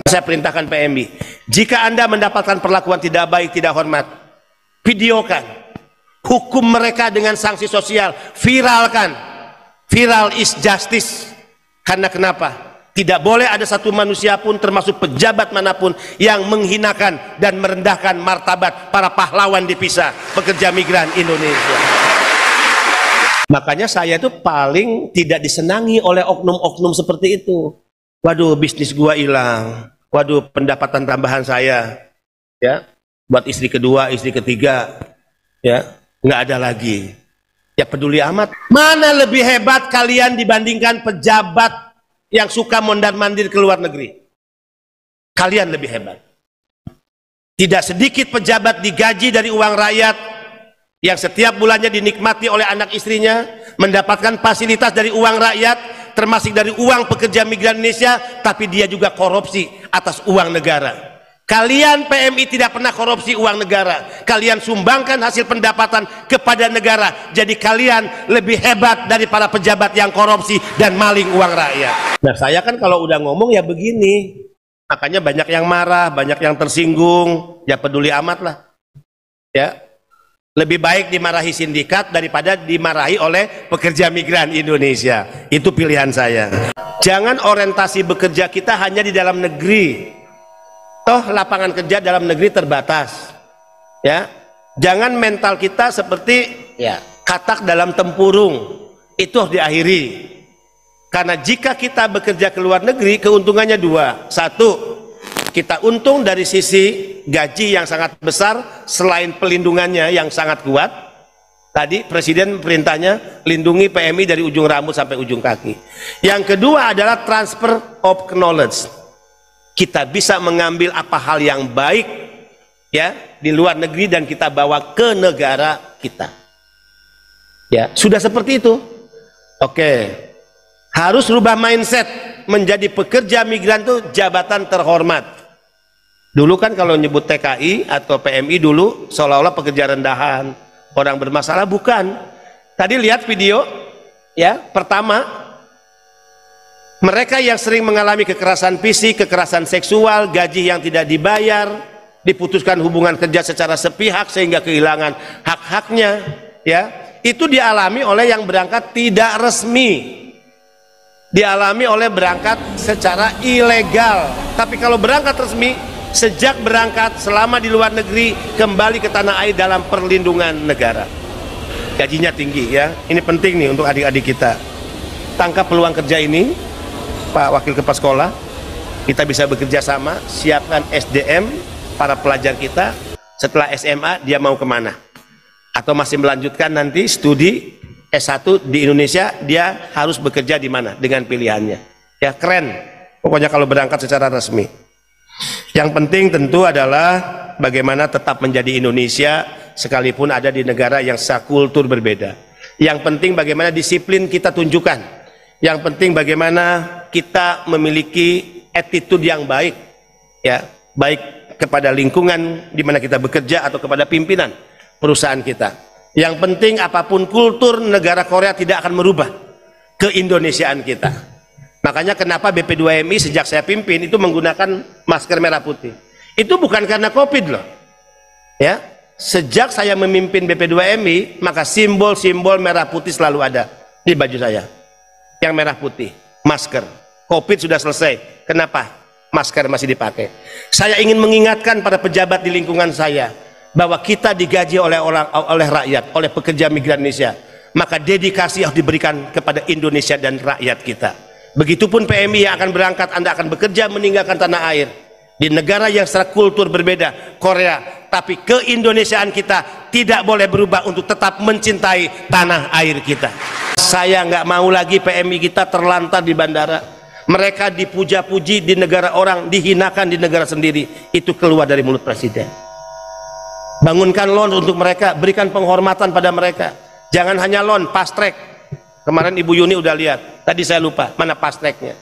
Saya perintahkan PMI, jika Anda mendapatkan perlakuan tidak baik, tidak hormat, videokan, hukum mereka dengan sanksi sosial, viralkan. Viral is justice. Karena kenapa? Tidak boleh ada satu manusia pun, termasuk pejabat manapun, yang menghinakan dan merendahkan martabat para pahlawan dipisah pekerja migran Indonesia. Makanya saya itu paling tidak disenangi oleh oknum-oknum seperti itu. Waduh, bisnis gua hilang. Waduh, pendapatan tambahan saya, ya, buat istri kedua, istri ketiga, ya, nggak ada lagi. Ya peduli amat. Mana lebih hebat kalian dibandingkan pejabat yang suka mondar-mandir ke luar negeri? Kalian lebih hebat. Tidak sedikit pejabat digaji dari uang rakyat, yang setiap bulannya dinikmati oleh anak istrinya, mendapatkan fasilitas dari uang rakyat, termasuk dari uang pekerja migran Indonesia, tapi dia juga korupsi atas uang negara. Kalian PMI tidak pernah korupsi uang negara. Kalian sumbangkan hasil pendapatan kepada negara. Jadi kalian lebih hebat dari para pejabat yang korupsi dan maling uang rakyat. Nah, saya kan kalau udah ngomong ya begini. Makanya banyak yang marah, banyak yang tersinggung. Ya peduli amat lah. Ya. Lebih baik dimarahi sindikat daripada dimarahi oleh pekerja migran Indonesia. Itu pilihan saya. Jangan orientasi bekerja kita hanya di dalam negeri. Toh lapangan kerja dalam negeri terbatas. Ya. Jangan mental kita seperti ya, katak dalam tempurung. Itu harus diakhiri. Karena jika kita bekerja ke luar negeri, keuntungannya dua. Satu, kita untung dari sisi gaji yang sangat besar, selain pelindungannya yang sangat kuat. Tadi Presiden perintahnya lindungi PMI dari ujung rambut sampai ujung kaki. Yang kedua adalah transfer of knowledge. Kita bisa mengambil apa hal yang baik ya di luar negeri dan kita bawa ke negara kita. Ya, sudah seperti itu. Oke. Harus rubah mindset, menjadi pekerja migran itu jabatan terhormat. Dulu kan kalau nyebut TKI atau PMI dulu seolah-olah pekerja rendahan, orang bermasalah, bukan. Tadi lihat video ya, pertama mereka yang sering mengalami kekerasan fisik, kekerasan seksual, gaji yang tidak dibayar, diputuskan hubungan kerja secara sepihak sehingga kehilangan hak-haknya, ya, itu dialami oleh yang berangkat tidak resmi, dialami oleh berangkat secara ilegal. Tapi kalau berangkat resmi, sejak berangkat selama di luar negeri kembali ke tanah air dalam perlindungan negara, gajinya tinggi ya. Ini penting nih untuk adik-adik kita. Tangkap peluang kerja ini, Pak Wakil Kepala Sekolah, kita bisa bekerja sama, siapkan SDM para pelajar kita. Setelah SMA dia mau kemana, atau masih melanjutkan nanti studi S1 di Indonesia, dia harus bekerja di mana dengan pilihannya. Ya keren pokoknya kalau berangkat secara resmi. Yang penting tentu adalah bagaimana tetap menjadi Indonesia sekalipun ada di negara yang sekultur berbeda. Yang penting bagaimana disiplin kita tunjukkan. Yang penting bagaimana kita memiliki attitude yang baik, ya, baik kepada lingkungan di mana kita bekerja atau kepada pimpinan perusahaan kita. Yang penting apapun kultur negara Korea tidak akan merubah keindonesiaan kita. Makanya kenapa BP2MI sejak saya pimpin itu menggunakan masker merah putih. Itu bukan karena COVID loh. Ya, sejak saya memimpin BP2MI, maka simbol-simbol merah putih selalu ada di baju saya. Yang merah putih, masker. COVID sudah selesai. Kenapa masker masih dipakai? Saya ingin mengingatkan pada pejabat di lingkungan saya bahwa kita digaji oleh rakyat, oleh pekerja migran Indonesia. Maka dedikasi harus diberikan kepada Indonesia dan rakyat kita. Begitupun PMI yang akan berangkat, Anda akan bekerja meninggalkan tanah air di negara yang secara kultur berbeda, Korea, tapi keindonesiaan kita tidak boleh berubah untuk tetap mencintai tanah air kita. Saya nggak mau lagi PMI kita terlantar di bandara, mereka dipuja-puji di negara orang, dihinakan di negara sendiri. Itu keluar dari mulut Presiden. Bangunkan loan untuk mereka, berikan penghormatan pada mereka. Jangan hanya loan, fast track. Kemarin Ibu Yuni udah lihat, tadi saya lupa mana fast tracknya.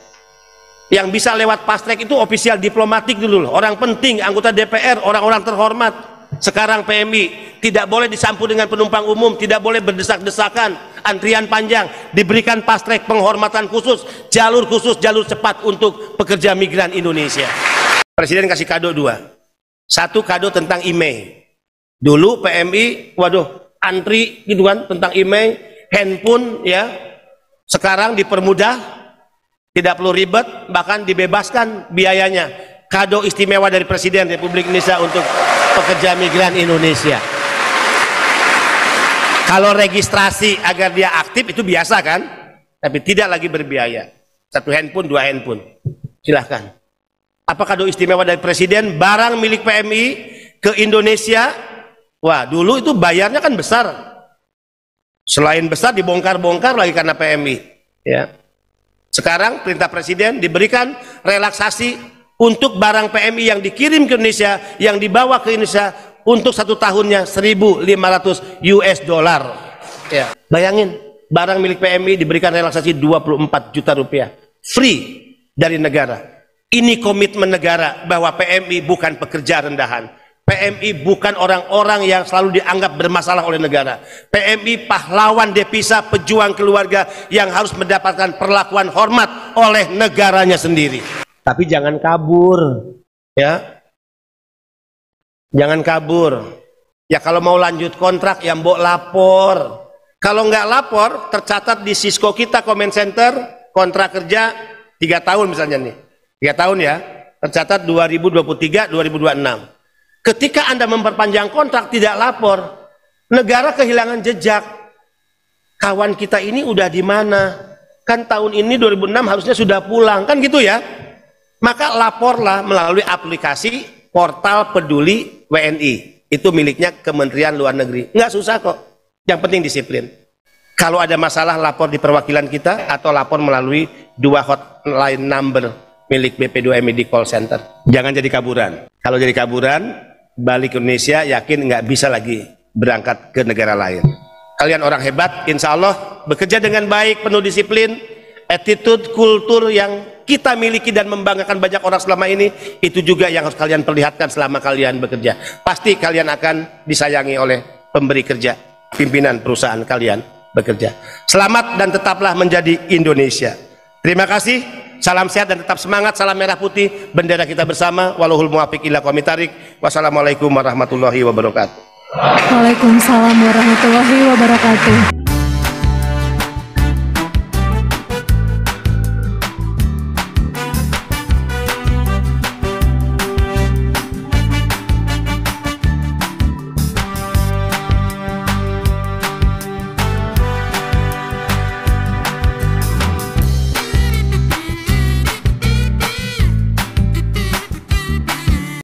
Yang bisa lewat fast track itu ofisial diplomatik dulu loh, orang penting, anggota DPR, orang-orang terhormat. Sekarang PMI tidak boleh disampul dengan penumpang umum, tidak boleh berdesak-desakan, antrian panjang, diberikan fast track, penghormatan khusus, jalur cepat untuk pekerja migran Indonesia. Presiden kasih kado 2. Satu kado tentang email. Dulu PMI, waduh, antri gitu kan tentang email, handphone ya. Sekarang dipermudah, tidak perlu ribet, bahkan dibebaskan biayanya. Kado istimewa dari Presiden Republik Indonesia untuk pekerja migran Indonesia. Kalau registrasi agar dia aktif itu biasa kan, tapi tidak lagi berbiaya. 1 handphone, 2 handphone. Silahkan. Apa kado istimewa dari Presiden? Barang milik PMI ke Indonesia. Wah, dulu itu bayarnya kan besar. Selain besar dibongkar-bongkar lagi karena PMI. Ya. Sekarang perintah Presiden diberikan relaksasi untuk barang PMI yang dikirim ke Indonesia, yang dibawa ke Indonesia untuk 1 tahunnya 1.500 US dollar. Ya. Bayangin, barang milik PMI diberikan relaksasi 24 juta rupiah. Free dari negara. Ini komitmen negara bahwa PMI bukan pekerja rendahan. PMI bukan orang-orang yang selalu dianggap bermasalah oleh negara. PMI pahlawan devisa, pejuang keluarga yang harus mendapatkan perlakuan hormat oleh negaranya sendiri. Tapi jangan kabur, ya. Jangan kabur. Ya kalau mau lanjut kontrak, ya mbok lapor. Kalau nggak lapor, tercatat di Cisco kita, comment center, kontrak kerja 3 tahun misalnya nih. 3 tahun ya, tercatat 2023-2026. Ketika Anda memperpanjang kontrak tidak lapor, negara kehilangan jejak. Kawan kita ini udah di mana? Kan tahun ini 2006 harusnya sudah pulang, kan gitu ya? Maka laporlah melalui aplikasi portal peduli WNI. Itu miliknya Kementerian Luar Negeri. Nggak susah kok. Yang penting disiplin. Kalau ada masalah lapor di perwakilan kita atau lapor melalui 2 hotline number milik BP2MI di call center. Jangan jadi kaburan. Kalau jadi kaburan, balik ke Indonesia, yakin nggak bisa lagi berangkat ke negara lain. Kalian orang hebat, insya Allah bekerja dengan baik, penuh disiplin, attitude, kultur yang kita miliki dan membanggakan banyak orang selama ini, itu juga yang harus kalian perlihatkan selama kalian bekerja. Pasti kalian akan disayangi oleh pemberi kerja, pimpinan perusahaan kalian bekerja. Selamat dan tetaplah menjadi Indonesia. Terima kasih. Salam sehat dan tetap semangat. Salam merah putih, bendera kita bersama. Wallahul muwaffiq ila aqwamit thariq. Wassalamualaikum warahmatullahi wabarakatuh. Waalaikumsalam warahmatullahi wabarakatuh.